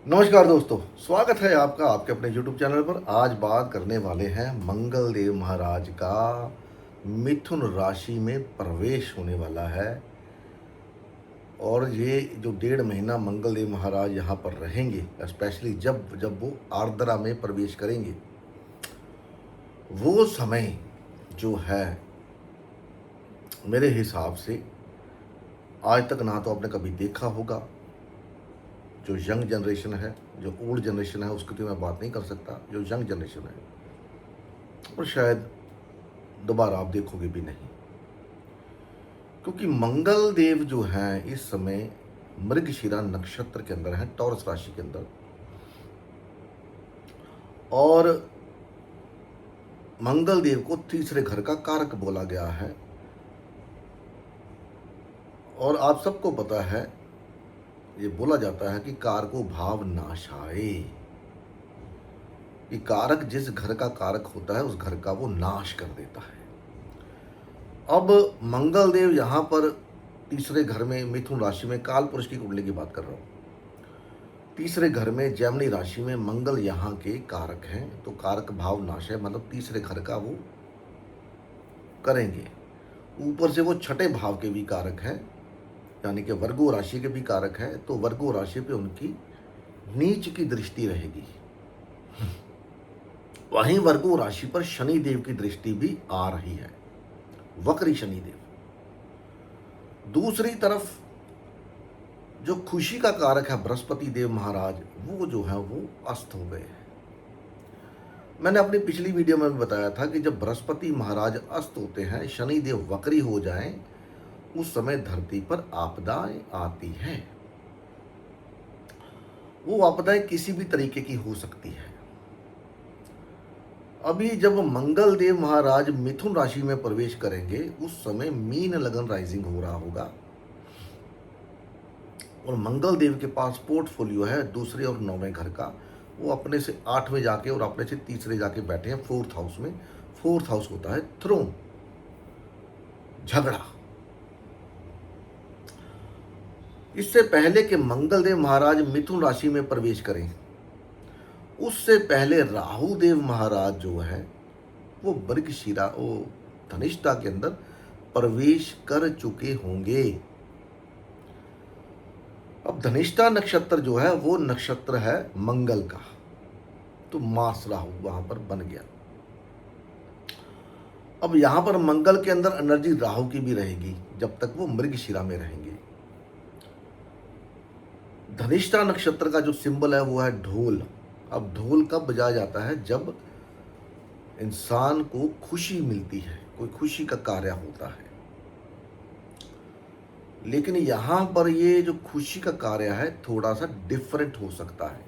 नमस्कार दोस्तों, स्वागत है आपका आपके अपने YouTube चैनल पर। आज बात करने वाले हैं मंगल देव महाराज का मिथुन राशि में प्रवेश होने वाला है। और ये जो 1.5 महीना मंगल देव महाराज यहाँ पर रहेंगे, स्पेशली जब जब वो आर्द्रा में प्रवेश करेंगे, वो समय जो है मेरे हिसाब से आज तक ना तो आपने कभी देखा होगा। जो यंग जनरेशन है, जो ओल्ड जनरेशन है, उसकी तो मैं बात नहीं कर सकता। जो यंग जनरेशन है, और शायद दोबारा आप देखोगे भी नहीं, क्योंकि मंगल देव जो हैं इस समय मृगशिरा नक्षत्र के अंदर हैं, टॉरस राशि के अंदर। और मंगल देव को तीसरे घर का कारक बोला गया है। और आप सबको पता है, ये बोला जाता है कि कारको भाव नाशाए, कि कारक जिस घर का कारक होता है उस घर का वो नाश कर देता है। अब मंगल देव यहाँ पर तीसरे घर में, मिथुन राशि में, काल पुरुष की कुंडली की बात कर रहा हूँ, तीसरे घर में जेमिनी राशि में मंगल यहाँ के कारक हैं। तो कारक भाव नाश है, मतलब तीसरे घर का वो करेंगे। ऊपर से वो छठे भाव के भी कारक हैं, यानी कि वर्गो राशि के भी कारक हैं। तो वर्गो राशि पे उनकी नीच की दृष्टि रहेगी। वहीं वर्गो राशि पर शनि देव की दृष्टि भी आ रही है, वक्री शनि देव। दूसरी तरफ जो खुशी का कारक है बृहस्पति देव महाराज, वो जो है वो अस्त हो गए हैं। मैंने अपनी पिछली वीडियो में भी बताया था कि जब बृहस्पति महाराज अस्त होते हैं, शनि देव वक्री हो जाएं, उस समय धरती पर आपदाएं आती हैं। वो आपदाएं किसी भी तरीके की हो सकती है। अभी जब मंगल देव महाराज मिथुन राशि में प्रवेश करेंगे, उस समय मीन लगन राइजिंग हो रहा होगा। और मंगल देव के पास पोर्टफोलियो है दूसरे और 9वें घर का। वो अपने से 8वें जाके और अपने से तीसरे जाके बैठे हैं 4th हाउस में। 4th हाउस होता है थ्रोन, झगड़ा। इससे पहले कि मंगल देव महाराज मिथुन राशि में प्रवेश करें, उससे पहले राहु देव महाराज जो है वो मृगशिरा, वो धनिष्ठा के अंदर प्रवेश कर चुके होंगे। अब धनिष्ठा नक्षत्र जो है वो नक्षत्र है मंगल का, तो मास राहु वहां पर बन गया। अब यहां पर मंगल के अंदर एनर्जी राहु की भी रहेगी जब तक वो मृगशिरा में रहेंगे। धनिष्ठा नक्षत्र का जो सिंबल है वो है ढोल। अब ढोल कब बजाया जाता है? जब इंसान को खुशी मिलती है, कोई खुशी का कार्य होता है। लेकिन यहां पर ये जो खुशी का कार्य है थोड़ा सा डिफरेंट हो सकता है।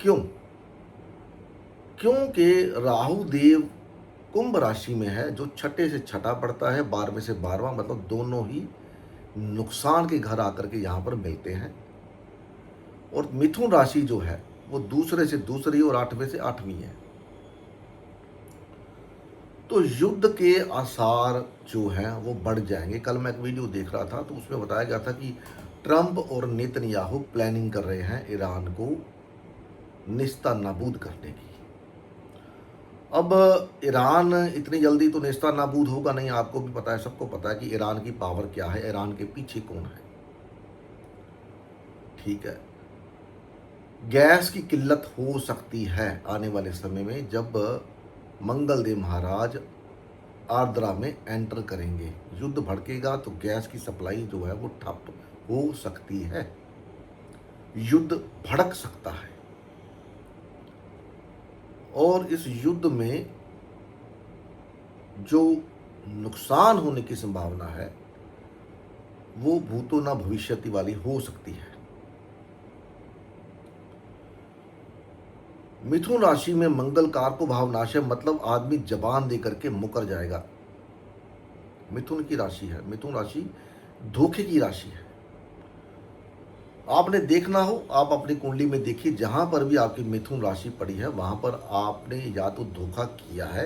क्यों? क्योंकि राहु देव कुंभ राशि में है, जो छठे से छठा पड़ता है, 12वें से 12वां, मतलब दोनों ही नुकसान के घर आकर के यहां पर मिलते हैं। और मिथुन राशि जो है वो दूसरे से दूसरी और 8वें से 8वीं है। तो युद्ध के आसार जो हैं वो बढ़ जाएंगे। कल मैं एक वीडियो देख रहा था तो उसमें बताया गया था कि ट्रंप और नेतन्याहू प्लानिंग कर रहे हैं ईरान को निस्ता नाबूद करने की। अब ईरान इतनी जल्दी तो निस्ता नाबूद होगा नहीं। आपको भी पता है, सबको पता है कि ईरान की पावर क्या है, ईरान के पीछे कौन है। ठीक है, गैस की किल्लत हो सकती है आने वाले समय में जब मंगल देव महाराज आर्द्रा में एंटर करेंगे। युद्ध भड़केगा तो गैस की सप्लाई जो है वो ठप हो सकती है, युद्ध भड़क सकता है। और इस युद्ध में जो नुकसान होने की संभावना है वो भूतो न भविष्यति वाली हो सकती है। मिथुन राशि में मंगल कारको भाव नाश है, मतलब आदमी जबान दे करके मुकर जाएगा। मिथुन की राशि है, मिथुन राशि धोखे की राशि है। आपने देखना हो, आप अपनी कुंडली में देखिए, जहां पर भी आपकी मिथुन राशि पड़ी है वहां पर आपने या तो धोखा किया है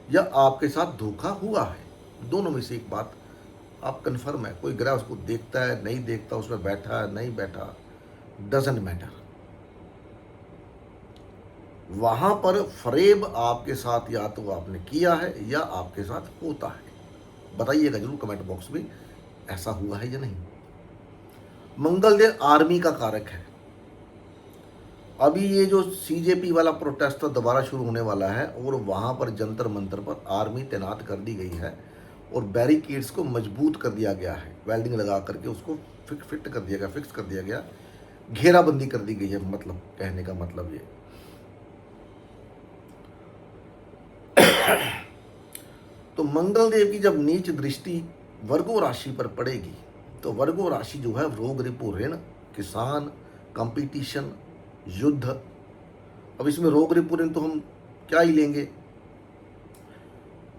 या आपके साथ धोखा हुआ है। दोनों में से एक बात आप कन्फर्म है। कोई ग्रह उसको देखता है, नहीं देखता, उसमें बैठा है, नहीं बैठा, डजंट मैटर। वहां पर फरेब आपके साथ या तो आपने किया है या आपके साथ होता है। बताइएगा जरूर कमेंट बॉक्स में, ऐसा हुआ है या नहीं। मंगलदेव आर्मी का कारक है। अभी ये जो सीजेपी वाला प्रोटेस्ट तो दोबारा शुरू होने वाला है और वहां पर जंतर मंतर पर आर्मी तैनात कर दी गई है और बैरिकेड्स को मजबूत कर दिया गया है, वेल्डिंग लगा करके उसको फिट कर दिया गया, फिक्स कर दिया गया, घेराबंदी कर दी गई है। मतलब कहने का मतलब ये। तो मंगल देव की जब नीच दृष्टि वर्गो राशि पर पड़ेगी तो वर्गो राशि जो है रोग रिपु ऋण, किसान, कंपटीशन, युद्ध। अब इसमें रोग रिपु ऋण तो हम क्या ही लेंगे।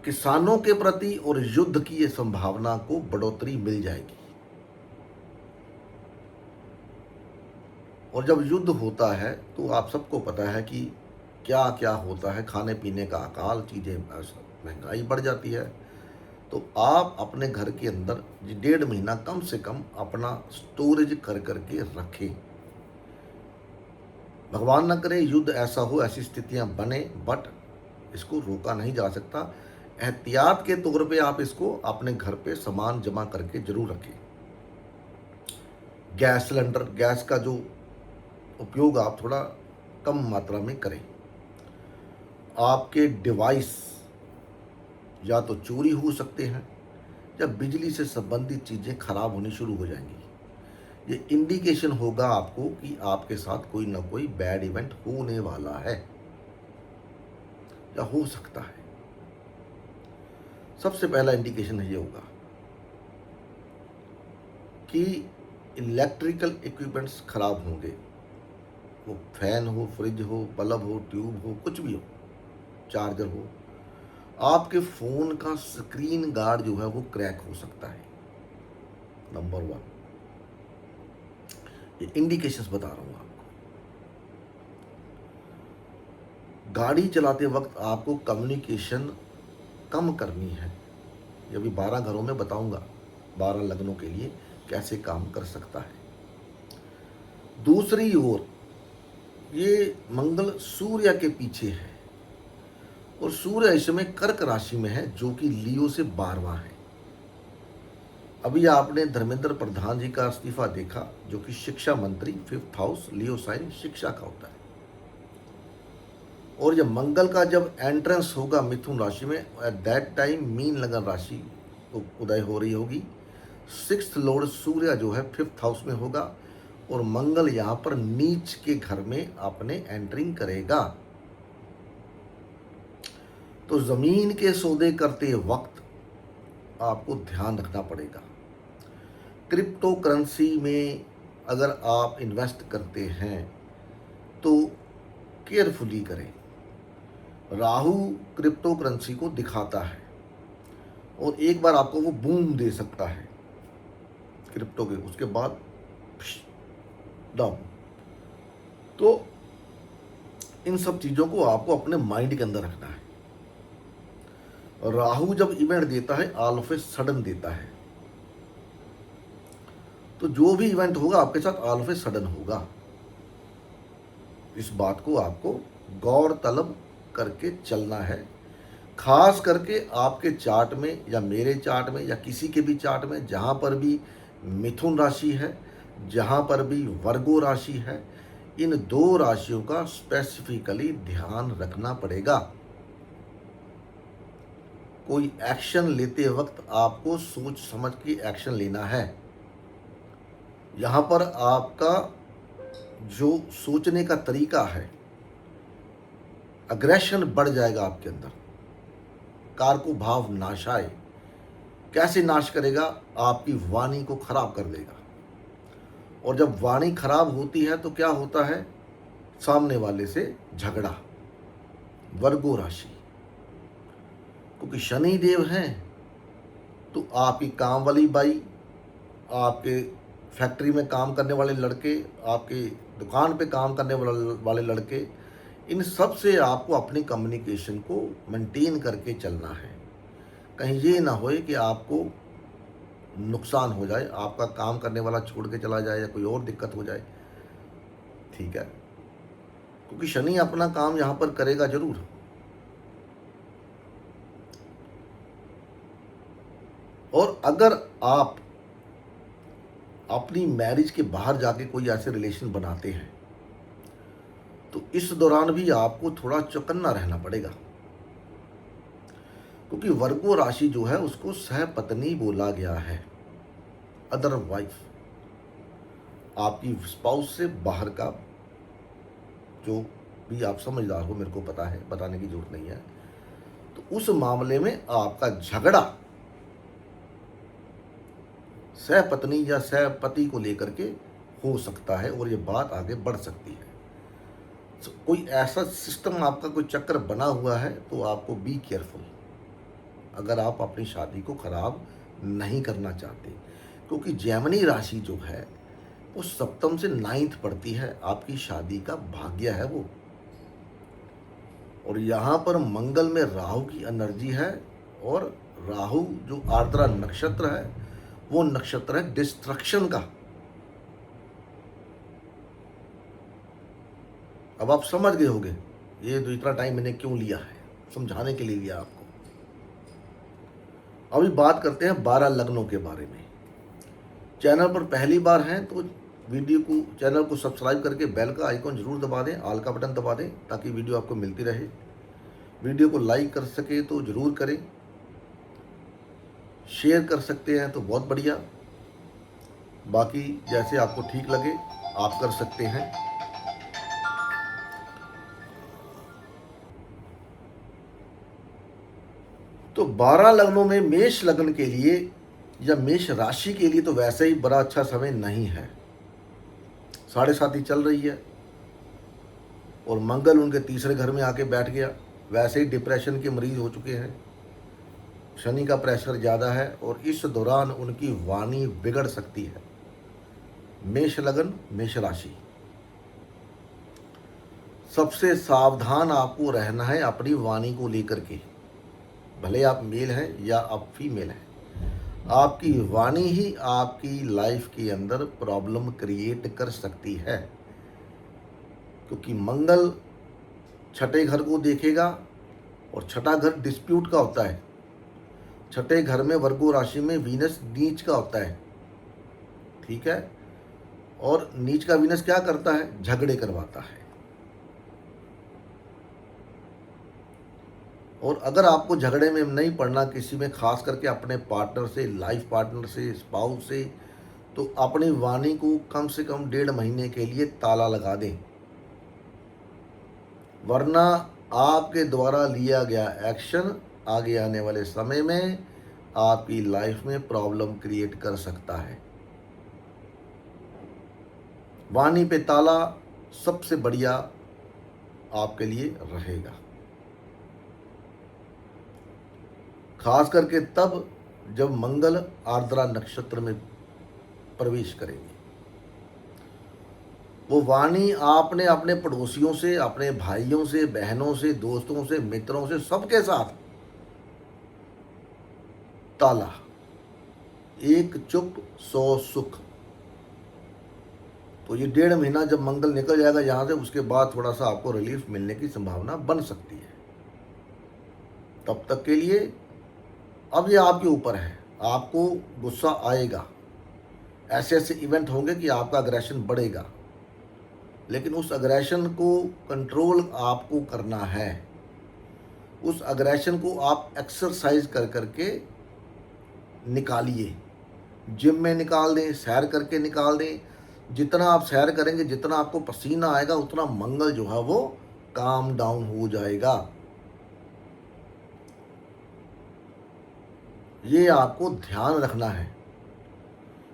किसानों के प्रति और युद्ध की ये संभावना को बढ़ोतरी मिल जाएगी। और जब युद्ध होता है तो आप सबको पता है कि क्या क्या होता है, खाने पीने का अकाल, चीज़ें महंगाई बढ़ जाती है। तो आप अपने घर के अंदर 1.5 महीना कम से कम अपना स्टोरेज कर करके रखें। भगवान न करे युद्ध ऐसा हो, ऐसी स्थितियां बने, बट इसको रोका नहीं जा सकता। एहतियात के तौर पे आप इसको अपने घर पे सामान जमा करके जरूर रखें। गैस सिलेंडर, गैस का जो उपयोग आप थोड़ा कम मात्रा में करें। आपके डिवाइस या तो चोरी हो सकते हैं या बिजली से संबंधित चीज़ें खराब होनी शुरू हो जाएंगी। ये इंडिकेशन होगा आपको कि आपके साथ कोई ना कोई बैड इवेंट होने वाला है या हो सकता है। सबसे पहला इंडिकेशन ये होगा कि इलेक्ट्रिकल इक्विपमेंट्स खराब होंगे। वो फैन हो, फ्रिज हो, बल्ब हो, ट्यूब हो, कुछ भी हो, चार्जर हो। आपके फ़ोन का स्क्रीन गार्ड जो है वो क्रैक हो सकता है। नंबर 1, ये इंडिकेशंस बता रहा हूँ आपको। गाड़ी चलाते वक्त आपको कम्युनिकेशन कम करनी है। ये भी 12 घरों में बताऊंगा, 12 लग्नों के लिए कैसे काम कर सकता है। दूसरी ओर ये मंगल सूर्य के पीछे है और सूर्य इस समय कर्क राशि में है जो कि लियो से 12वां है। अभी आपने धर्मेंद्र प्रधान जी का इस्तीफा देखा, जो कि शिक्षा मंत्री, 5th हाउस लियो साइन शिक्षा का होता है। और जब मंगल का जब एंट्रेंस होगा मिथुन राशि में, एट दैट टाइम मीन लगन राशि उदय हो रही होगी। 6th लॉर्ड सूर्य जो है 5th हाउस में होगा और मंगल यहाँ पर नीच के घर में अपने एंटरिंग करेगा। तो जमीन के सौदे करते वक्त आपको ध्यान रखना पड़ेगा। क्रिप्टो करेंसी में अगर आप इन्वेस्ट करते हैं तो केयरफुली करें। राहु क्रिप्टो करेंसी को दिखाता है और एक बार आपको वो बूम दे सकता है क्रिप्टो के, उसके बाद डाउन। तो इन सब चीज़ों को आपको अपने माइंड के अंदर रखना है। राहु जब इवेंट देता है ऑल ऑफ ए सडन देता है, तो जो भी इवेंट होगा आपके साथ ऑल ऑफ ए सडन होगा। इस बात को आपको गौर तलब करके चलना है। खास करके आपके चार्ट में या मेरे चार्ट में या किसी के भी चार्ट में जहाँ पर भी मिथुन राशि है, जहाँ पर भी वर्गो राशि है, इन 2 राशियों का स्पेसिफिकली ध्यान रखना पड़ेगा। कोई एक्शन लेते वक्त आपको सोच समझ के एक्शन लेना है। यहाँ पर आपका जो सोचने का तरीका है, अग्रेशन बढ़ जाएगा आपके अंदर। कार को भाव नाशाए, कैसे नाश करेगा? आपकी वाणी को खराब कर देगा। और जब वाणी खराब होती है तो क्या होता है? सामने वाले से झगड़ा। वर्गो राशि, क्योंकि शनि देव हैं तो आपकी काम वाली बाई, आपके फैक्ट्री में काम करने वाले लड़के, आपके दुकान पे काम करने वाले लड़के, इन सब से आपको अपनी कम्युनिकेशन को मेंटेन करके चलना है। कहीं ये ना होए कि आपको नुकसान हो जाए, आपका काम करने वाला छोड़ के चला जाए या कोई और दिक्कत हो जाए। ठीक है, क्योंकि शनि अपना काम यहाँ पर करेगा जरूर। और अगर आप अपनी मैरिज के बाहर जाके कोई ऐसे रिलेशन बनाते हैं तो इस दौरान भी आपको थोड़ा चौकन्ना रहना पड़ेगा, क्योंकि वर्गो राशि जो है उसको सहपत्नी बोला गया है, अदर वाइफ, आपकी स्पाउस से बाहर का। जो भी आप समझदार हो, मेरे को पता है, बताने की जरूरत नहीं है। तो उस मामले में आपका झगड़ा सहपत्नी या सहपति को लेकर के हो सकता है और ये बात आगे बढ़ सकती है। कोई ऐसा सिस्टम आपका कोई चक्कर बना हुआ है तो आपको बी केयरफुल, अगर आप अपनी शादी को खराब नहीं करना चाहते, क्योंकि जेमिनी राशि जो है वो सप्तम से 9th पड़ती है, आपकी शादी का भाग्य है वो। और यहाँ पर मंगल में राहु की एनर्जी है, और राहु जो आर्द्रा नक्षत्र है वो नक्षत्र है डिस्ट्रक्शन का। अब आप समझ गए होंगे ये जो इतना टाइम मैंने क्यों लिया है, समझाने के लिए लिया आपको। अभी बात करते हैं 12 लग्नों के बारे में। चैनल पर पहली बार हैं तो वीडियो को, चैनल को सब्सक्राइब करके बेल का आइकॉन जरूर दबा दें, ऑल का बटन दबा दें, ताकि वीडियो आपको मिलती रहे। वीडियो को लाइक कर सके तो जरूर करें, शेयर कर सकते हैं तो बहुत बढ़िया, बाकी जैसे आपको ठीक लगे आप कर सकते हैं। तो 12 लग्नों में मेष लग्न के लिए या मेष राशि के लिए तो वैसे ही बड़ा अच्छा समय नहीं है, 7.5 चल रही है और मंगल उनके तीसरे घर में आके बैठ गया। वैसे ही डिप्रेशन के मरीज हो चुके हैं, शनि का प्रेशर ज़्यादा है और इस दौरान उनकी वाणी बिगड़ सकती है। मेष लग्न, मेष राशि, सबसे सावधान आपको रहना है अपनी वाणी को लेकर के। भले आप मेल हैं या आप फीमेल हैं, आपकी वाणी ही आपकी लाइफ के अंदर प्रॉब्लम क्रिएट कर सकती है, क्योंकि मंगल छठे घर को देखेगा और छठा घर डिस्प्यूट का होता है। छठे घर में वर्गो राशि में वीनस नीच का होता है, ठीक है, और नीच का वीनस क्या करता है, झगड़े करवाता है। और अगर आपको झगड़े में नहीं पड़ना किसी में, खास करके अपने पार्टनर से, लाइफ पार्टनर से, स्पाउस से, तो अपनी वाणी को कम से कम 1.5 महीने के लिए ताला लगा दें, वरना आपके द्वारा लिया गया एक्शन आगे आने वाले समय में आपकी लाइफ में प्रॉब्लम क्रिएट कर सकता है। वाणी पे ताला सबसे बढ़िया आपके लिए रहेगा, खास करके तब जब मंगल आर्द्रा नक्षत्र में प्रवेश करेंगे। वो वाणी आपने अपने पड़ोसियों से, अपने भाइयों से, बहनों से, दोस्तों से, मित्रों से, सबके साथ ताला, एक चुप 100 सुख। तो ये 1.5 महीना जब मंगल निकल जाएगा यहाँ से, उसके बाद थोड़ा सा आपको रिलीफ मिलने की संभावना बन सकती है। तब तक के लिए अब ये आपके ऊपर है, आपको गुस्सा आएगा, ऐसे ऐसे इवेंट होंगे कि आपका अग्रेशन बढ़ेगा, लेकिन उस अग्रेशन को कंट्रोल आपको करना है। उस अग्रेशन को आप एक्सरसाइज कर करके निकालिए, जिम में निकाल दें, सैर करके निकाल दें। जितना आप सैर करेंगे, जितना आपको पसीना आएगा, उतना मंगल जो है वो काम डाउन हो जाएगा। ये आपको ध्यान रखना है,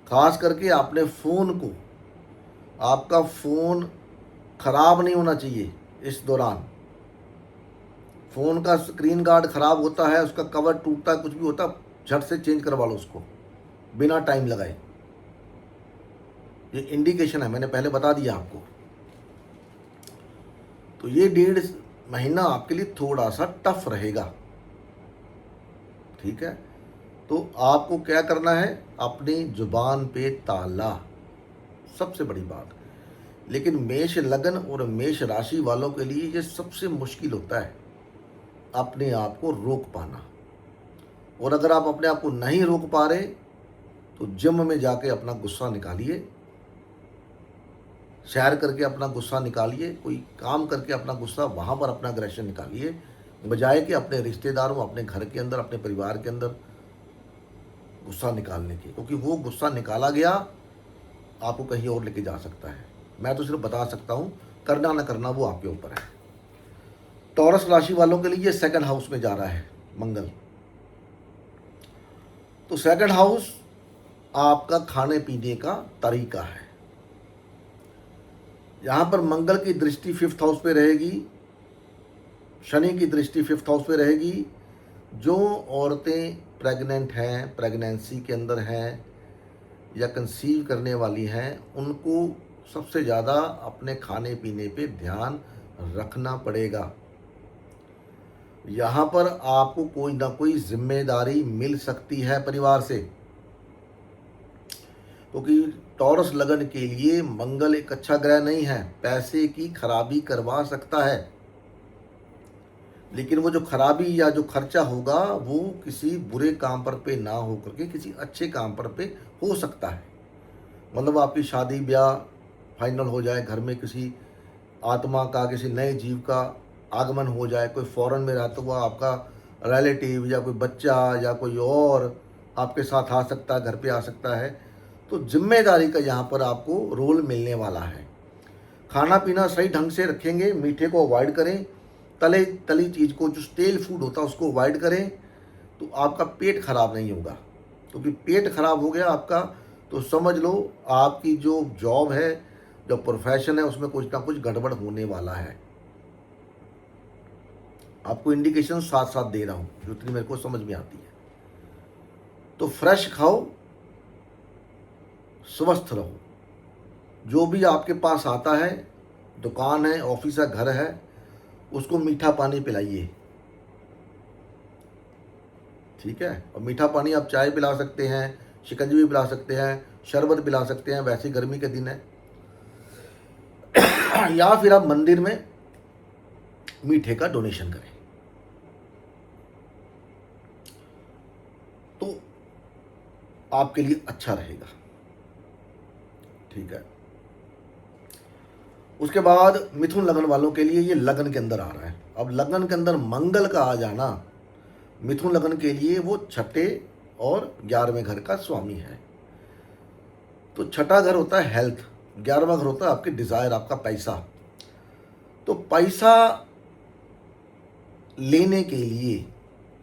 खास करके अपने फ़ोन को, आपका फ़ोन ख़राब नहीं होना चाहिए इस दौरान। फ़ोन का स्क्रीन गार्ड ख़राब होता है, उसका कवर टूटता है, कुछ भी होता है, झट से चेंज करवा लो उसको बिना टाइम लगाए। ये इंडिकेशन है, मैंने पहले बता दिया आपको। तो ये 1.5 महीना आपके लिए थोड़ा सा टफ रहेगा, ठीक है। तो आपको क्या करना है, अपनी जुबान पे ताला, सबसे बड़ी बात। लेकिन मेष लगन और मेष राशि वालों के लिए ये सबसे मुश्किल होता है, अपने आप को रोक पाना। और अगर आप अपने आप को नहीं रोक पा रहे तो जिम में जाके अपना गुस्सा निकालिए, सैर करके अपना गुस्सा निकालिए, कोई काम करके अपना गुस्सा वहाँ पर अपना अग्रेशन निकालिए, बजाय कि अपने रिश्तेदारों, अपने घर के अंदर, अपने परिवार के अंदर गुस्सा निकालने के, क्योंकि वो गुस्सा निकाला गया आपको कहीं और लेके जा सकता है। मैं तो सिर्फ बता सकता हूँ, करना ना करना वो आपके ऊपर है। टॉरस राशि वालों के लिए सेकंड हाउस में जा रहा है मंगल। तो सेकंड हाउस आपका खाने पीने का तरीका है। यहाँ पर मंगल की दृष्टि 5th हाउस पे रहेगी, शनि की दृष्टि 5th हाउस पे रहेगी। जो औरतें प्रेग्नेंट हैं, प्रेगनेंसी के अंदर हैं या कंसीव करने वाली हैं, उनको सबसे ज़्यादा अपने खाने पीने पे ध्यान रखना पड़ेगा। यहाँ पर आपको कोई ना कोई जिम्मेदारी मिल सकती है परिवार से, क्योंकि टॉरस लगन के लिए मंगल एक अच्छा ग्रह नहीं है, पैसे की खराबी करवा सकता है। लेकिन वो जो खराबी या जो खर्चा होगा वो किसी बुरे काम पर पे ना हो करके किसी अच्छे काम पर पे हो सकता है। मतलब आपकी शादी ब्याह फाइनल हो जाए, घर में किसी आत्मा का, किसी नए जीव का आगमन हो जाए, कोई फॉरेन में रहता हुआ आपका रिलेटिव या कोई बच्चा या कोई और आपके साथ आ सकता है, घर पे आ सकता है। तो जिम्मेदारी का यहाँ पर आपको रोल मिलने वाला है। खाना पीना सही ढंग से रखेंगे, मीठे को अवॉइड करें, तली चीज़ को, जो स्टेल फूड होता है उसको अवॉइड करें, तो आपका पेट खराब नहीं होगा। क्योंकि पेट खराब हो गया आपका तो समझ लो आपकी जो जॉब है, जो प्रोफेशन है, उसमें कुछ ना कुछ गड़बड़ होने वाला है। आपको इंडिकेशन साथ साथ दे रहा हूँ जो इतनी मेरे को समझ में आती है। तो फ्रेश खाओ, स्वस्थ रहो। जो भी आपके पास आता है, दुकान है, ऑफिस है, घर है, उसको मीठा पानी पिलाइए, ठीक है। और मीठा पानी आप चाय पिला सकते हैं, शिकंजी पिला सकते हैं, शरबत पिला सकते हैं, वैसे गर्मी के दिन है। या फिर आप मंदिर में मीठे का डोनेशन करें, तो आपके लिए अच्छा रहेगा, ठीक है। उसके बाद मिथुन लगन वालों के लिए ये लगन के अंदर आ रहा है। अब लगन के अंदर मंगल का आ जाना मिथुन लगन के लिए वो छठे और 11वें घर का स्वामी है। तो छठा घर होता है हेल्थ, 11वां घर होता है आपके डिजायर, आपका पैसा। तो पैसा लेने के लिए,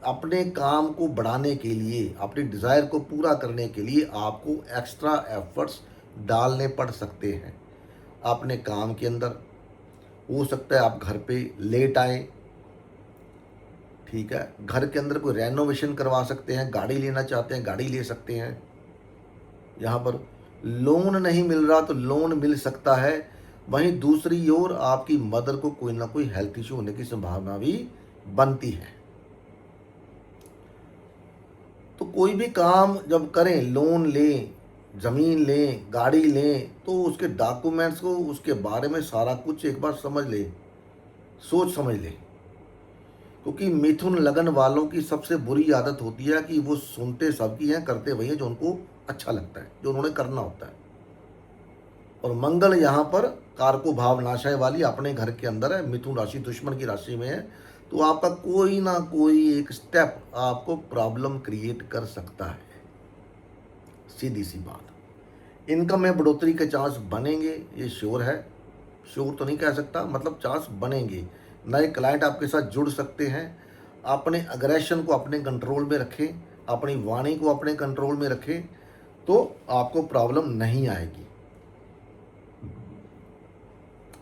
अपने काम को बढ़ाने के लिए, अपने डिजायर को पूरा करने के लिए आपको एक्स्ट्रा एफर्ट्स डालने पड़ सकते हैं अपने काम के अंदर। हो सकता है आप घर पे लेट आए, ठीक है। घर के अंदर कोई रेनोवेशन करवा सकते हैं, गाड़ी लेना चाहते हैं गाड़ी ले सकते हैं। यहाँ पर लोन नहीं मिल रहा तो लोन मिल सकता है। वहीं दूसरी ओर आपकी मदर को कोई ना कोई हेल्थ इशू होने की संभावना भी बनती है। तो कोई भी काम जब करें, लोन लें, ज़मीन लें, गाड़ी लें, तो उसके डॉक्यूमेंट्स को, उसके बारे में सारा कुछ एक बार समझ लें, सोच समझ लें। क्योंकि मिथुन लगन वालों की सबसे बुरी आदत होती है कि वो सुनते सबकी हैं, करते वही हैं जो उनको अच्छा लगता है, जो उन्होंने करना होता है। और मंगल यहाँ पर कारको भाव नाशाय वाली अपने घर के अंदर है, मिथुन राशि दुश्मन की राशि में है। तो आपका कोई ना कोई एक स्टेप आपको प्रॉब्लम क्रिएट कर सकता है, सीधी सी बात। इनकम में बढ़ोतरी के चांस बनेंगे, ये श्योर है। श्योर तो नहीं कह सकता, मतलब चांस बनेंगे। नए क्लाइंट आपके साथ जुड़ सकते हैं। अपने अग्रेशन को अपने कंट्रोल में रखें, अपनी वाणी को अपने कंट्रोल में रखें, तो आपको प्रॉब्लम नहीं आएगी।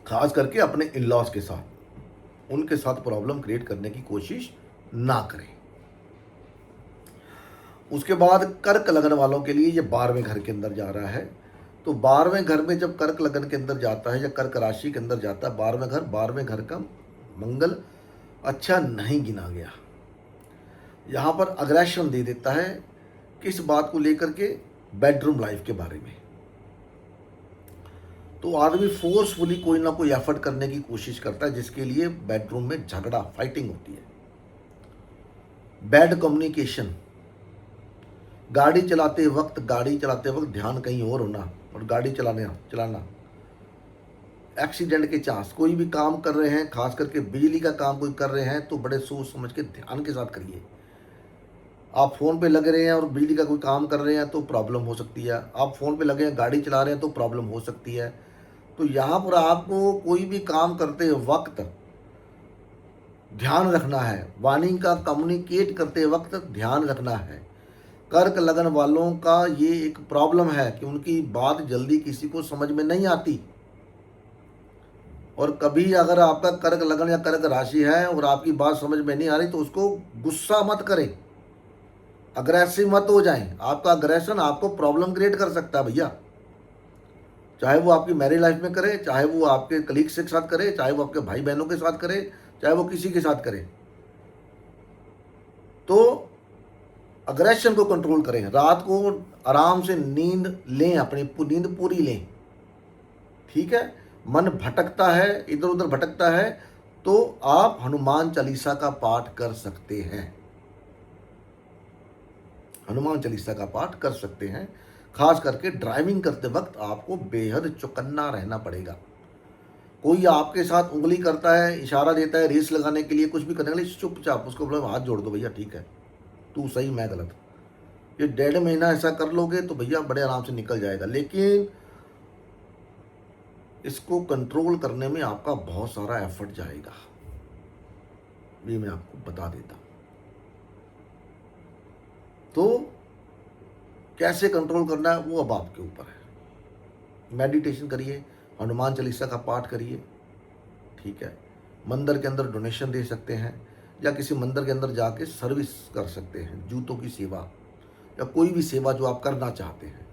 खास करके अपने इन लॉज के साथ, उनके साथ प्रॉब्लम क्रिएट करने की कोशिश ना करें। उसके बाद कर्क लगन वालों के लिए ये 12वें घर के अंदर जा रहा है। तो 12वें घर में जब कर्क लगन के अंदर जाता है या कर्क राशि के अंदर जाता है 12वें घर का मंगल अच्छा नहीं गिना गया। यहाँ पर अग्रेशन दे देता है, किस बात को लेकर के, बेडरूम लाइफ के बारे में। तो आदमी फोर्सफुली कोई ना कोई एफर्ट करने की कोशिश करता है, जिसके लिए बेडरूम में झगड़ा, फाइटिंग होती है। बैड कम्युनिकेशन, गाड़ी चलाते वक्त ध्यान कहीं और होना और गाड़ी चलाना, एक्सीडेंट के चांस। कोई भी काम कर रहे हैं, खास करके बिजली का काम कोई कर रहे हैं, तो बड़े सोच समझ के ध्यान के साथ करिए। आप फ़ोन पे लगे रहे हैं और बिजली का कोई काम कर रहे हैं तो प्रॉब्लम हो सकती है। आप फ़ोन पे लगे हैं, गाड़ी चला रहे हैं तो प्रॉब्लम हो सकती है। तो यहाँ पर आपको कोई भी काम करते वक्त ध्यान रखना है, वाणी का कम्युनिकेट करते वक्त ध्यान रखना है। कर्क लगन वालों का ये एक प्रॉब्लम है कि उनकी बात जल्दी किसी को समझ में नहीं आती। और कभी अगर आपका कर्क लगन या कर्क राशि है और आपकी बात समझ में नहीं आ रही तो उसको गुस्सा मत करें, अग्रेसिव मत हो जाएं। आपका अग्रेशन आपको प्रॉब्लम क्रिएट कर सकता है भैया। चाहे वो आपकी मैरिज लाइफ में करे, चाहे वो आपके कलीग्स के साथ करे, चाहे वो आपके भाई बहनों के साथ करे, चाहे वो किसी के साथ करे। तो अग्रेशन को कंट्रोल करें। रात को आराम से नींद लें, अपनी नींद पूरी लें। ठीक है। मन भटकता है, इधर उधर भटकता है, तो आप हनुमान चालीसा का पाठ कर सकते हैं। हनुमान चालीसा का पाठ कर सकते हैं। खास करके ड्राइविंग करते वक्त आपको बेहद चौकन्ना रहना पड़ेगा। कोई आपके साथ उंगली करता है, इशारा देता है रेस लगाने के लिए, कुछ भी करने के लिए, चुपचाप उसको बोलो हाथ जोड़ दो, भैया ठीक है, तू सही मैं गलत। ये 1.5 महीना ऐसा कर लोगे तो भैया बड़े आराम से निकल जाएगा। लेकिन इसको कंट्रोल करने में आपका बहुत सारा एफर्ट जाएगा, ये मैं आपको बता देता हूं। तो कैसे कंट्रोल करना है वो अब आपके ऊपर है। मेडिटेशन करिए, हनुमान चालीसा का पाठ करिए। ठीक है। मंदिर के अंदर डोनेशन दे सकते हैं, या किसी मंदिर के अंदर जाके सर्विस कर सकते हैं, जूतों की सेवा या कोई भी सेवा जो आप करना चाहते हैं।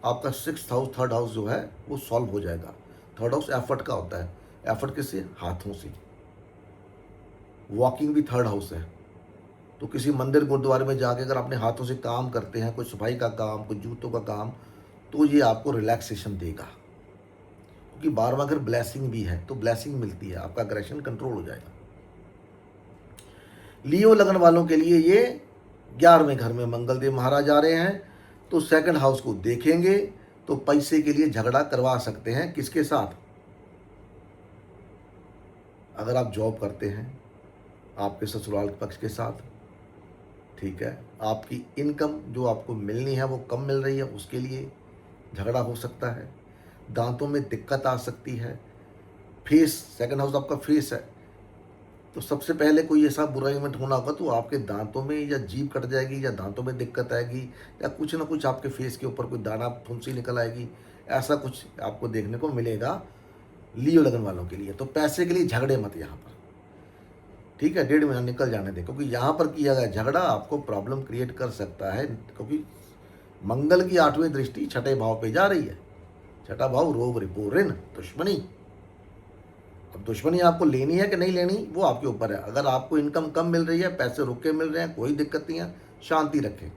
आपका 6th हाउस, 3rd हाउस जो है वो सॉल्व हो जाएगा। 3rd हाउस एफर्ट का होता है। एफर्ट किससे? हाथों से। वॉकिंग भी 3rd हाउस है। तो किसी मंदिर गुरुद्वारे में जाके अगर अपने हाथों से काम करते हैं, कोई सफाई का काम, कोई जूतों का काम, तो ये आपको रिलैक्सेशन देगा। क्योंकि 12वां घर ब्लेसिंग भी है, तो ब्लेसिंग मिलती है, आपका अग्रेशन कंट्रोल हो जाएगा। लियो लगन वालों के लिए ये 11वें घर में मंगल देव महाराज आ रहे हैं, तो 2nd हाउस को देखेंगे तो पैसे के लिए झगड़ा करवा सकते हैं। किसके साथ? अगर आप जॉब करते हैं, आपके ससुराल पक्ष के साथ। ठीक है। आपकी इनकम जो आपको मिलनी है वो कम मिल रही है, उसके लिए झगड़ा हो सकता है। दांतों में दिक्कत आ सकती है। फेस, 2nd हाउस आपका फेस है, तो सबसे पहले कोई ऐसा बुरा इवेंट होना होगा तो आपके दांतों में या जीभ कट जाएगी, या दांतों में दिक्कत आएगी, या कुछ ना कुछ आपके फेस के ऊपर कोई दाना फुंसी निकल आएगी। ऐसा कुछ आपको देखने को मिलेगा लियो लगन वालों के लिए। तो पैसे के लिए झगड़े मत यहाँ पर। ठीक है। 1.5 महीना निकल जाने दें, क्योंकि यहाँ पर किया गया झगड़ा आपको प्रॉब्लम क्रिएट कर सकता है। क्योंकि मंगल की 8वीं दृष्टि 6ठे भाव पे जा रही है। 6ठा भाव रोग, रिपू, ऋण, दुश्मनी। अब दुश्मनी आपको लेनी है कि नहीं लेनी वो आपके ऊपर है। अगर आपको इनकम कम मिल रही है, पैसे रुक के मिल रहे हैं, कोई दिक्कत नहीं है, शांति रखें,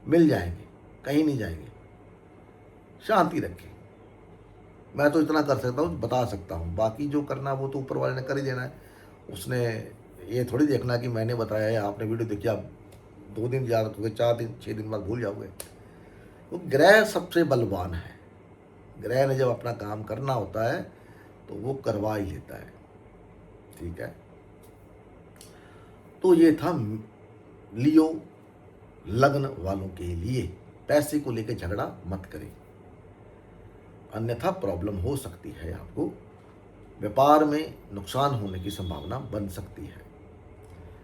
मिल जाएंगे, कहीं नहीं जाएंगे, शांति रखें। मैं तो इतना कर सकता हूँ, बता सकता हूँ। बाकी जो करना वो तो ऊपर वाले ने कर ही देना है। उसने ये थोड़ी देखना कि मैंने बताया है, आपने वीडियो देखी, आप 2 दिन याद रखोगे, 4 दिन 6 दिन बाद भूल जाओगे। तो ग्रह सबसे बलवान है। ग्रह ने जब अपना काम करना होता है तो वो करवा ही लेता है। ठीक है। तो ये था लियो लग्न वालों के लिए। पैसे को लेकर झगड़ा मत करें, अन्यथा प्रॉब्लम हो सकती है। आपको व्यापार में नुकसान होने की संभावना बन सकती है।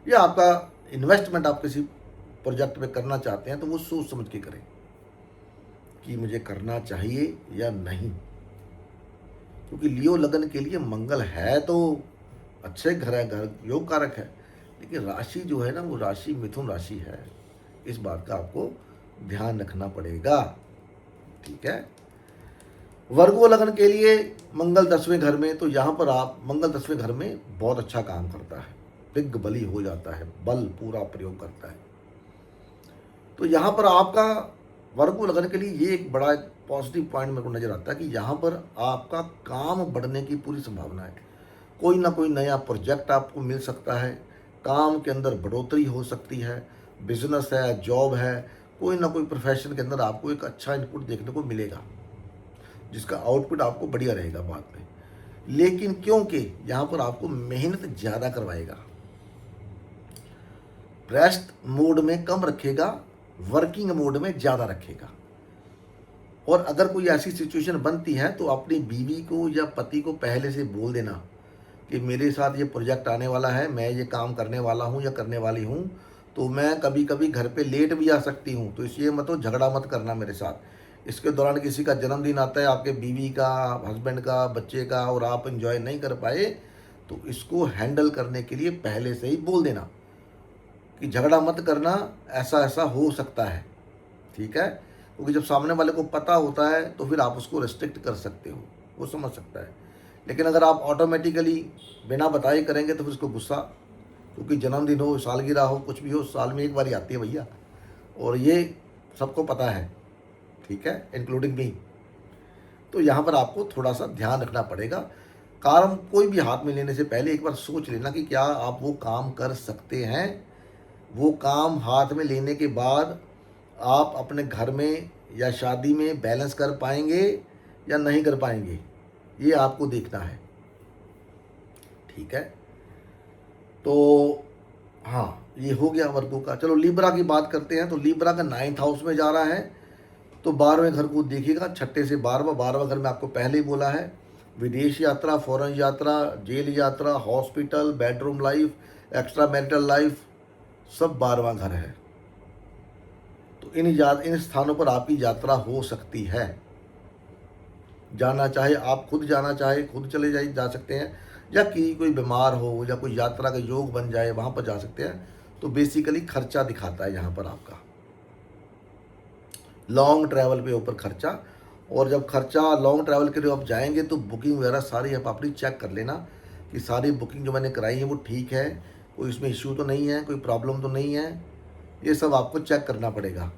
या आपका इन्वेस्टमेंट आप किसी प्रोजेक्ट में करना चाहते हैं तो वो सोच समझ के करें कि मुझे करना चाहिए या नहीं। क्योंकि लियो लगन के लिए मंगल है तो अच्छे घर है, घर योग कारक है, लेकिन राशि जो है ना वो राशि मिथुन राशि है। इस बात का आपको ध्यान रखना पड़ेगा। ठीक है। वर्गो लगन के लिए मंगल 10वें घर में, तो यहाँ पर आप मंगल 10वें घर में बहुत अच्छा काम करता है, दिग्ग बली हो जाता है, बल पूरा प्रयोग करता है। तो यहाँ पर आपका वर्गो लगन के लिए ये एक बड़ा पॉजिटिव पॉइंट मेरे को नज़र आता है कि यहाँ पर आपका काम बढ़ने की पूरी संभावना है। कोई ना कोई नया प्रोजेक्ट आपको मिल सकता है, काम के अंदर बढ़ोतरी हो सकती है, बिजनेस है, जॉब है, कोई ना कोई प्रोफेशन के अंदर आपको एक अच्छा इनपुट देखने को मिलेगा, जिसका आउटपुट आपको बढ़िया रहेगा बाद में। लेकिन क्योंकि यहाँ पर आपको मेहनत ज़्यादा करवाएगा, रेस्ट मोड में कम रखेगा, वर्किंग मोड में ज़्यादा रखेगा। और अगर कोई ऐसी सिचुएशन बनती है तो अपनी बीवी को या पति को पहले से बोल देना कि मेरे साथ ये प्रोजेक्ट आने वाला है, मैं ये काम करने वाला हूँ या करने वाली हूँ, तो मैं कभी कभी घर पे लेट भी आ सकती हूँ, तो इसलिए मत तो झगड़ा मत करना मेरे साथ। इसके दौरान किसी का जन्मदिन आता है, आपके बीवी का, हस्बैंड का, बच्चे का, और आप इंजॉय नहीं कर पाए, तो इसको हैंडल करने के लिए पहले से ही बोल देना कि झगड़ा मत करना, ऐसा ऐसा हो सकता है, ठीक है। क्योंकि जब सामने वाले को पता होता है तो फिर आप उसको रिस्ट्रिक्ट कर सकते हो, वो समझ सकता है। लेकिन अगर आप ऑटोमेटिकली बिना बताए करेंगे तो फिर उसको गुस्सा, क्योंकि जन्मदिन हो, सालगिरह हो, कुछ भी हो, साल में एक बार ही आती है भैया, और ये सबको पता है, ठीक है, इंक्लूडिंग मी। तो यहाँ पर आपको थोड़ा सा ध्यान रखना पड़ेगा। काम कोई भी हाथ में लेने से पहले एक बार सोच लेना कि क्या आप वो काम कर सकते हैं। वो काम हाथ में लेने के बाद आप अपने घर में या शादी में बैलेंस कर पाएंगे या नहीं कर पाएंगे, ये आपको देखना है, ठीक है। तो हाँ, ये हो गया वर्गों का। चलो लिब्रा की बात करते हैं। तो लिब्रा का 9th हाउस में जा रहा है, तो 12वें घर को देखिएगा, 6 से 12वां घर में आपको पहले ही बोला है, विदेश यात्रा, फॉरेन यात्रा, जेल यात्रा, hospital, bedroom life, extra marital life, सब 12वां घर है। तो इन स्थानों पर आपकी यात्रा हो सकती है। जाना चाहे आप खुद जाना चाहे खुद चले जा सकते हैं, या कि कोई बीमार हो या कोई यात्रा का योग बन जाए वहाँ पर जा सकते हैं। तो बेसिकली खर्चा दिखाता है यहाँ पर आपका लॉन्ग ट्रैवल पे ऊपर खर्चा। और जब खर्चा लॉन्ग ट्रैवल के लिए आप जाएंगे तो बुकिंग वगैरह सारी आप अपनी चेक कर लेना कि सारी बुकिंग जो मैंने कराई है वो ठीक है, कोई इसमें इश्यू तो नहीं है, कोई प्रॉब्लम तो नहीं है, ये सब आपको चेक करना पड़ेगा।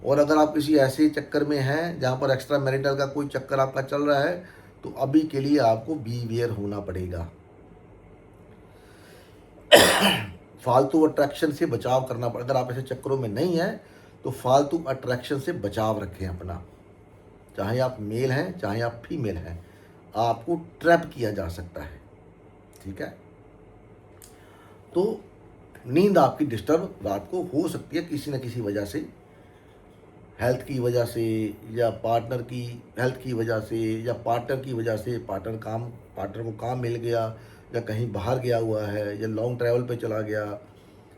और अगर आप किसी ऐसे चक्कर में हैं जहाँ पर एक्स्ट्रा मैरिटल का कोई चक्कर आपका चल रहा है, तो अभी के लिए आपको बीवेयर होना पड़ेगा। फालतू अट्रैक्शन से बचाव करना पड़ेगा। अगर आप ऐसे चक्करों में नहीं हैं तो फालतू अट्रैक्शन से बचाव रखें अपना। चाहे आप मेल हैं चाहे आप फीमेल हैं, आपको ट्रैप किया जा सकता है, ठीक है। तो नींद आपकी डिस्टर्ब रात को हो सकती है किसी न किसी वजह से, हेल्थ की वजह से, या पार्टनर की हेल्थ की वजह से, या पार्टनर की वजह से, पार्टनर को काम मिल गया, या कहीं बाहर गया हुआ है, या लॉन्ग ट्रैवल पे चला गया।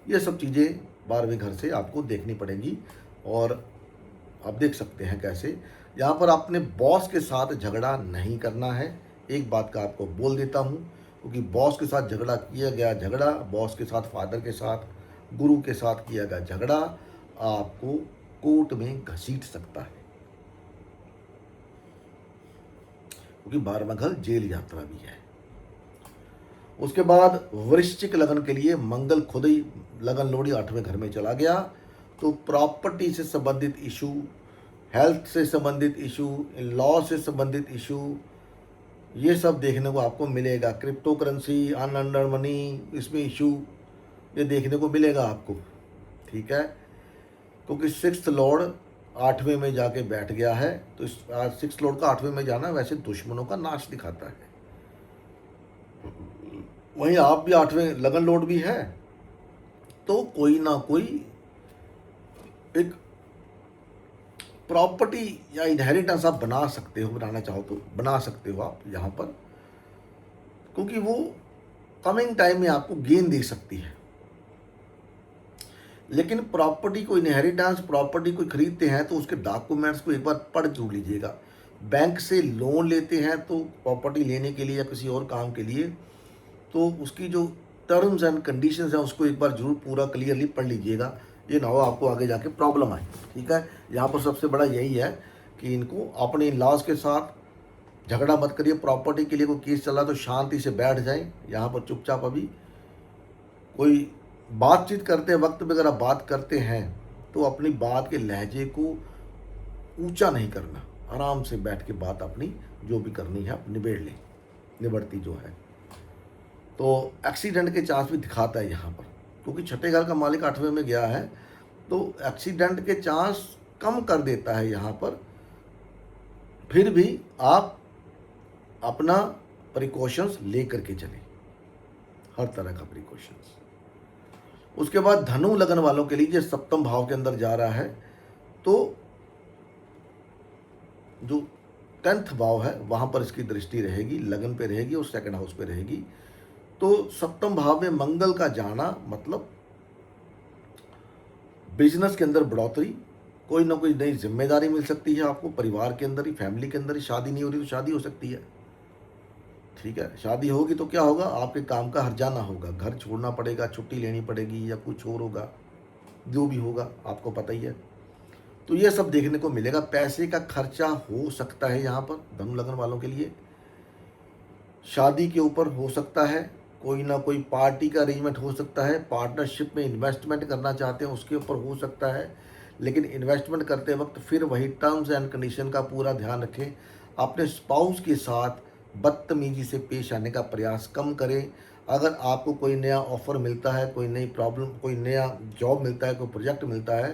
ये सब चीज़ें 12वें घर से आपको देखनी पड़ेंगी। और आप देख सकते हैं कैसे। यहाँ पर आपने बॉस के साथ झगड़ा नहीं करना है, एक बात का आपको बोल देता हूँ, क्योंकि बॉस के साथ झगड़ा किया गया झगड़ा, बॉस के साथ, फादर के साथ, गुरु के साथ किया गया झगड़ा आपको कोर्ट में घसीट सकता है, क्योंकि 12वां घर जेल यात्रा भी है। उसके बाद वृश्चिक लगन के लिए मंगल खुद ही लगन लोड़ी 8वें घर में चला गया, तो प्रॉपर्टी से संबंधित इशू, हेल्थ से संबंधित इशू, लॉ से संबंधित इशू, ये सब देखने को आपको मिलेगा। क्रिप्टो करेंसी, अनअर्न्ड मनी, इसमें इशू ये देखने को मिलेगा आपको, ठीक है। क्योंकि 6th लॉर्ड 8वें में जाके बैठ गया है, तो इस 6th लॉर्ड का 8वें में जाना वैसे दुश्मनों का नाश दिखाता है। वहीं आप भी 8वें लगन लॉर्ड भी है, तो कोई ना कोई एक प्रॉपर्टी या इनहेरिटेंस आप बना सकते हो, बनाना चाहो तो बना सकते हो आप यहाँ पर, क्योंकि वो कमिंग टाइम में आपको गेन दे सकती है। लेकिन प्रॉपर्टी को इनहेरिटेंस, प्रॉपर्टी को खरीदते हैं तो उसके डॉक्यूमेंट्स को एक बार पढ़ जरूर लीजिएगा। बैंक से लोन लेते हैं तो प्रॉपर्टी लेने के लिए या किसी और काम के लिए, तो उसकी जो टर्म्स एंड कंडीशंस हैं उसको एक बार जरूर पूरा क्लियरली पढ़ लीजिएगा, ये ना हो आपको आगे जाके प्रॉब्लम आए, ठीक है। यहाँ पर सबसे बड़ा यही है कि इनको अपने इन लॉज के साथ झगड़ा मत करिए। प्रॉपर्टी के लिए कोई केस चला तो शांति से बैठ जाएं यहाँ पर चुपचाप। अभी कोई बातचीत करते वक्त भी अगर आप बात करते हैं तो अपनी बात के लहजे को ऊंचा नहीं करना, आराम से बैठ के बात अपनी जो भी करनी है आप निबेड़ लें, निबड़ती जो है। तो एक्सीडेंट के चांस भी दिखाता है यहाँ पर, क्योंकि छठे घर का मालिक 8वें में गया है, तो एक्सीडेंट के चांस कम कर देता है यहाँ पर। फिर भी आप अपना प्रिकॉशंस ले करके चलें, हर तरह का प्रिकॉशंस। उसके बाद धनु लगन वालों के लिए जो सप्तम भाव के अंदर जा रहा है, तो जो 10th भाव है वहाँ पर इसकी दृष्टि रहेगी, लगन पे रहेगी और सेकंड हाउस पे रहेगी। तो सप्तम भाव में मंगल का जाना मतलब बिजनेस के अंदर बढ़ोतरी, कोई ना कोई नई जिम्मेदारी मिल सकती है आपको, परिवार के अंदर ही, फैमिली के अंदर ही। शादी नहीं हो रही तो शादी हो सकती है, ठीक है। शादी होगी तो क्या होगा, आपके काम का हर्जाना होगा, घर छोड़ना पड़ेगा, छुट्टी लेनी पड़ेगी या कुछ और होगा, जो भी होगा आपको पता ही है। तो ये सब देखने को मिलेगा। पैसे का खर्चा हो सकता है यहाँ पर धनु लगन वालों के लिए। शादी के ऊपर हो सकता है, कोई ना कोई पार्टी का अरेंजमेंट हो सकता है, पार्टनरशिप में इन्वेस्टमेंट करना चाहते हैं उसके ऊपर हो सकता है। लेकिन इन्वेस्टमेंट करते वक्त फिर वही टर्म्स एंड कंडीशन का पूरा ध्यान रखें। अपने स्पाउस के साथ बदतमीजी से पेश आने का प्रयास कम करें। अगर आपको कोई नया ऑफ़र मिलता है, कोई नई प्रॉब्लम, कोई नया जॉब मिलता है, कोई प्रोजेक्ट मिलता है,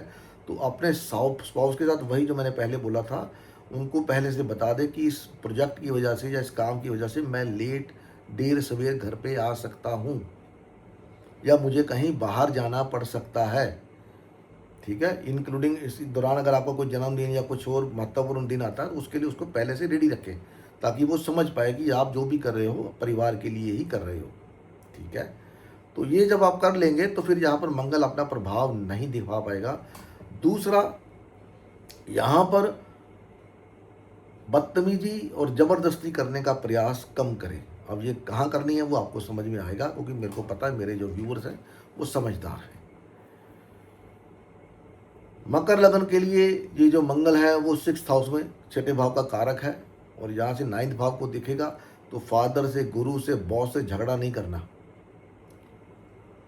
तो अपने स्पाउस के साथ वही जो मैंने पहले बोला था, उनको पहले से बता दें कि इस प्रोजेक्ट की वजह से या इस काम की वजह से मैं लेट, देर सवेर घर पे आ सकता हूँ या मुझे कहीं बाहर जाना पड़ सकता है, ठीक है। इंक्लूडिंग इस दौरान अगर आपका कोई जन्मदिन या कुछ और महत्वपूर्ण दिन आता है तो उसके लिए उसको पहले से रेडी रखें, ताकि वो समझ पाए कि आप जो भी कर रहे हो परिवार के लिए ही कर रहे हो, ठीक है। तो ये जब आप कर लेंगे तो फिर यहाँ पर मंगल अपना प्रभाव नहीं दिखा पाएगा। दूसरा, यहाँ पर बदतमीजी और ज़बरदस्ती करने का प्रयास कम करें। अब ये कहाँ करनी है वो आपको समझ में आएगा, क्योंकि मेरे को पता है मेरे जो व्यूअर्स हैं वो समझदार हैं। मकर लगन के लिए ये जो मंगल है वो 6th हाउस में छठे भाव का कारक है, और यहाँ से 9th भाव को दिखेगा। तो फादर से, गुरु से, बॉस से झगड़ा नहीं करना।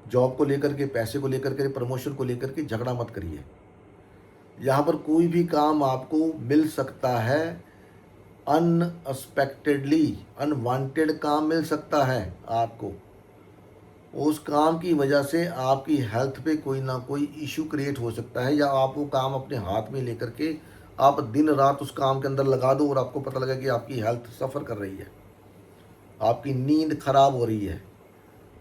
जॉब को लेकर के, पैसे को लेकर के, प्रमोशन को लेकर के झगड़ा मत करिए। यहाँ पर कोई भी काम आपको मिल सकता है, अनएक्सपेक्टेडली, अनवांटेड काम मिल सकता है आपको। उस काम की वजह से आपकी हेल्थ पे कोई ना कोई इशू क्रिएट हो सकता है, या आप वो काम अपने हाथ में लेकर के आप दिन रात उस काम के अंदर लगा दो और आपको पता लगा कि आपकी हेल्थ सफ़र कर रही है, आपकी नींद खराब हो रही है।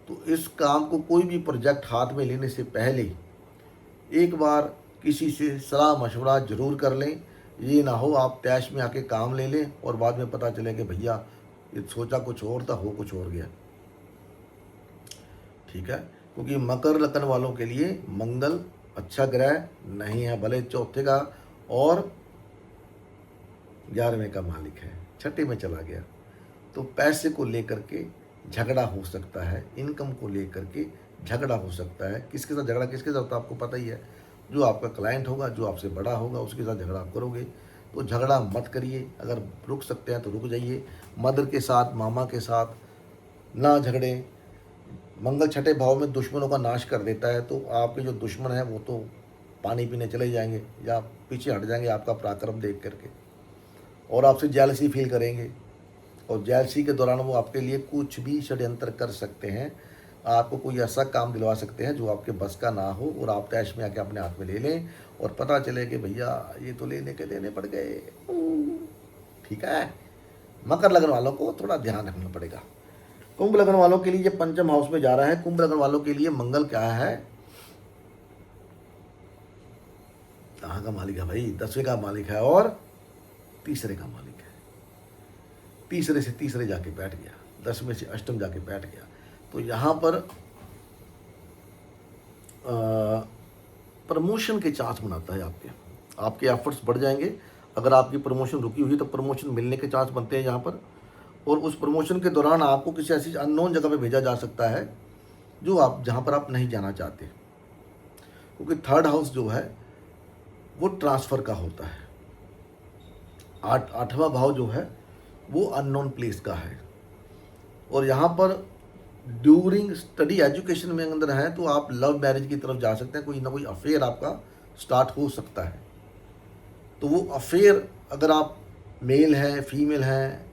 तो इस काम को, कोई भी प्रोजेक्ट हाथ में लेने से पहले एक बार किसी से सलाह मशवरा ज़रूर कर लें। ये ना हो आप तैश में आके काम ले लें और बाद में पता चले कि भैया ये सोचा कुछ और था, हो कुछ और गया, ठीक है। क्योंकि मकर लगन वालों के लिए मंगल अच्छा ग्रह नहीं है, भले चौथे का और 11वें का मालिक है, छठे में चला गया। तो पैसे को लेकर के झगड़ा हो सकता है, इनकम को लेकर के झगड़ा हो सकता है। किसके साथ झगड़ा, किसके साथ, तो आपको पता ही है। जो आपका क्लाइंट होगा, जो आपसे बड़ा होगा, उसके साथ झगड़ा आप करोगे। तो झगड़ा मत करिए, अगर रुक सकते हैं तो रुक जाइए। मदर के साथ, मामा के साथ ना झगड़ें। मंगल छठे भाव में दुश्मनों का नाश कर देता है, तो आपके जो दुश्मन हैं वो तो पानी पीने चले जाएंगे या पीछे हट जाएंगे आपका पराक्रम देख करके, और आपसे जेलसी फील करेंगे। और जेलसी के दौरान वो आपके लिए कुछ भी षड्यंत्र कर सकते हैं, आपको कोई ऐसा काम दिलवा सकते हैं जो आपके बस का ना हो, और आप तैश में आके अपने हाथ में ले लें और पता चले कि भैया ये तो लेने के देने पड़ गए, ठीक है। मकर लगन वालों को थोड़ा ध्यान रखना पड़ेगा। कुंभ लगन वालों के लिए ये 5th हाउस में जा रहा है। कुंभ लगन वालों के लिए मंगल क्या है, कहाँ का मालिक है भाई, 10वें का मालिक है और तीसरे का मालिक है। तीसरे से तीसरे जाके बैठ गया, 10वें से अष्टम जाके बैठ गया। तो यहाँ पर प्रमोशन के चांस बनाता है, आपके एफर्ट्स बढ़ जाएंगे। अगर आपकी प्रमोशन रुकी हुई है तो प्रमोशन मिलने के चांस बनते हैं यहाँ पर। और उस प्रमोशन के दौरान आपको किसी ऐसी अननोन जगह पे भेजा जा सकता है जो आप, जहाँ पर आप नहीं जाना चाहते, क्योंकि 3rd हाउस जो है वो ट्रांसफ़र का होता है। 8वां भाव जो है वो अननोन प्लेस का है। और यहाँ पर ड्यूरिंग स्टडी, एजुकेशन में अंदर है तो आप लव मैरिज की तरफ जा सकते हैं, कोई ना कोई अफेयर आपका स्टार्ट हो सकता है। तो वो अफेयर, अगर आप मेल हैं फीमेल हैं,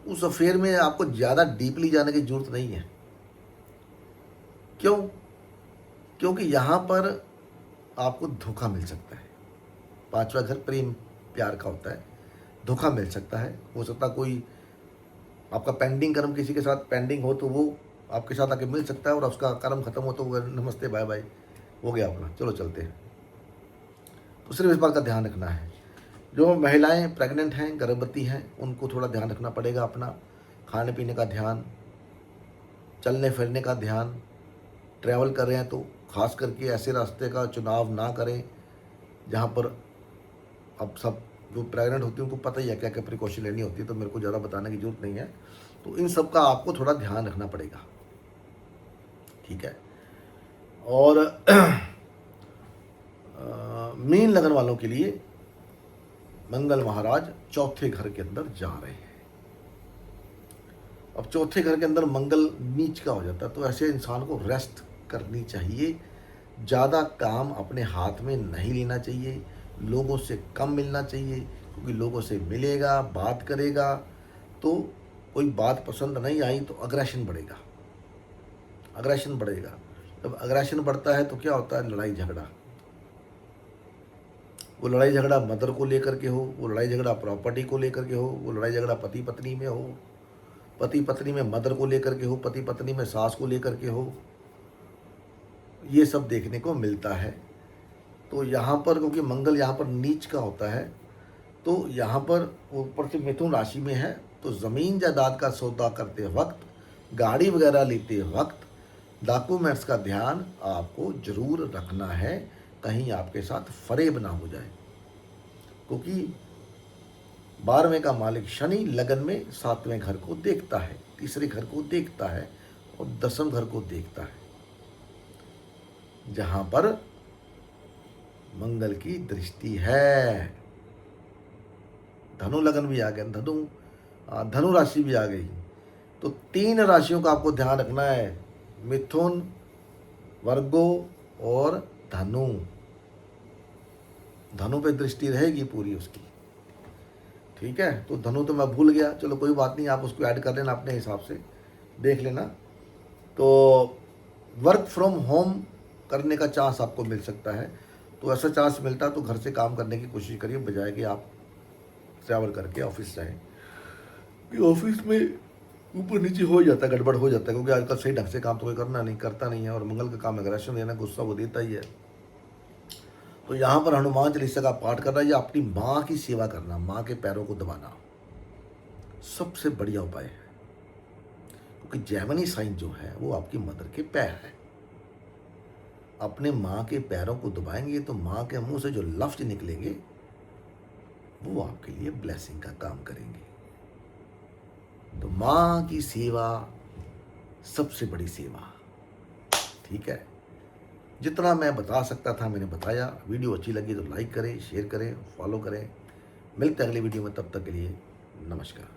उस अफेयर में आपको ज़्यादा डीपली जाने की ज़रूरत नहीं है। क्यों? क्योंकि यहाँ पर आपको धोखा मिल सकता है। पांचवा घर प्रेम प्यार का होता है, धोखा मिल सकता है। हो सकता कोई आपका पेंडिंग कर्म किसी के साथ पेंडिंग हो तो वो आपके साथ आके मिल सकता है, और उसका कर्म खत्म हो तो वो नमस्ते बाय बाय हो गया अपना, चलो चलते हैं। तो सिर्फ इस बात का ध्यान रखना है, जो महिलाएं प्रेग्नेंट हैं, गर्भवती हैं, उनको थोड़ा ध्यान रखना पड़ेगा अपना, खाने पीने का ध्यान, चलने फिरने का ध्यान। ट्रैवल कर रहे हैं तो खास करके ऐसे रास्ते का चुनाव ना करें जहाँ पर, अब सब जो प्रेग्नेंट होती हैं उनको पता ही है क्या क्या प्रिकॉशन लेनी होती है, तो मेरे को ज़्यादा बताने की जरूरत नहीं है। तो इन सब का आपको थोड़ा ध्यान रखना पड़ेगा, ठीक है। और मीन लगन वालों के लिए मंगल महाराज चौथे घर के अंदर जा रहे हैं। अब चौथे घर के अंदर मंगल नीच का हो जाता है, तो ऐसे इंसान को रेस्ट करनी चाहिए। ज़्यादा काम अपने हाथ में नहीं लेना चाहिए, लोगों से कम मिलना चाहिए, क्योंकि लोगों से मिलेगा, बात करेगा तो कोई बात पसंद नहीं आई तो अग्रेशन बढ़ेगा, अग्रेशन बढ़ेगा। जब अग्रेशन बढ़ता है तो क्या होता है, लड़ाई झगड़ा। वो लड़ाई झगड़ा मदर को लेकर के हो, वो लड़ाई झगड़ा प्रॉपर्टी को लेकर के हो, वो लड़ाई झगड़ा पति पत्नी में हो, पति पत्नी में मदर को लेकर के हो, पति पत्नी में सास को लेकर के हो, ये सब देखने को मिलता है। तो यहाँ पर क्योंकि मंगल यहाँ पर नीच का होता है, तो यहाँ पर ऊपर से मिथुन राशि में है, तो ज़मीन जायदाद का सौदा करते वक्त, गाड़ी वगैरह लेते वक्त डॉक्यूमेंट्स का ध्यान आपको जरूर रखना है, कहीं आपके साथ फरेब ना हो जाए। क्योंकि 12वें का मालिक शनि लगन में 7वें घर को देखता है, तीसरे घर को देखता है और 10वें घर को देखता है, जहां पर मंगल की दृष्टि है। धनु लगन भी आ गया, धनु राशि भी आ गई। तो 3 राशियों का आपको ध्यान रखना है, मिथुन, वर्गो और धनु। धनु पे दृष्टि रहेगी पूरी उसकी, ठीक है। तो धनु तो मैं भूल गया, चलो कोई बात नहीं, आप उसको ऐड कर लेना अपने हिसाब से, देख लेना। तो वर्क फ्रॉम होम करने का चांस आपको मिल सकता है, तो ऐसा चांस मिलता है तो घर से काम करने की कोशिश करिए, बजाय कि आप ट्रैवल करके ऑफिस जाएं। ऑफिस में ऊपर नीचे हो जाता है, गड़बड़ हो जाता है, क्योंकि आजकल सही ढंग से काम तो कोई करता नहीं है, और मंगल का काम एग्रेशन देना, गुस्सा वो देता ही है। तो यहाँ पर हनुमान चालीसा का पाठ करना या अपनी माँ की सेवा करना, माँ के पैरों को दबाना सबसे बढ़िया उपाय है, क्योंकि जैमिनी साइन जो है वो आपकी मदर के पैर है। अपने माँ के पैरों को दबाएंगे तो माँ के मुंह से जो लफ्ज निकलेंगे वो आपके लिए ब्लेसिंग का काम करेंगे। तो माँ की सेवा सबसे बड़ी सेवा, ठीक है। जितना मैं बता सकता था मैंने बताया। वीडियो अच्छी लगी तो लाइक करें, शेयर करें, फॉलो करें। मिलते हैं अगली वीडियो में, तब तक के लिए नमस्कार।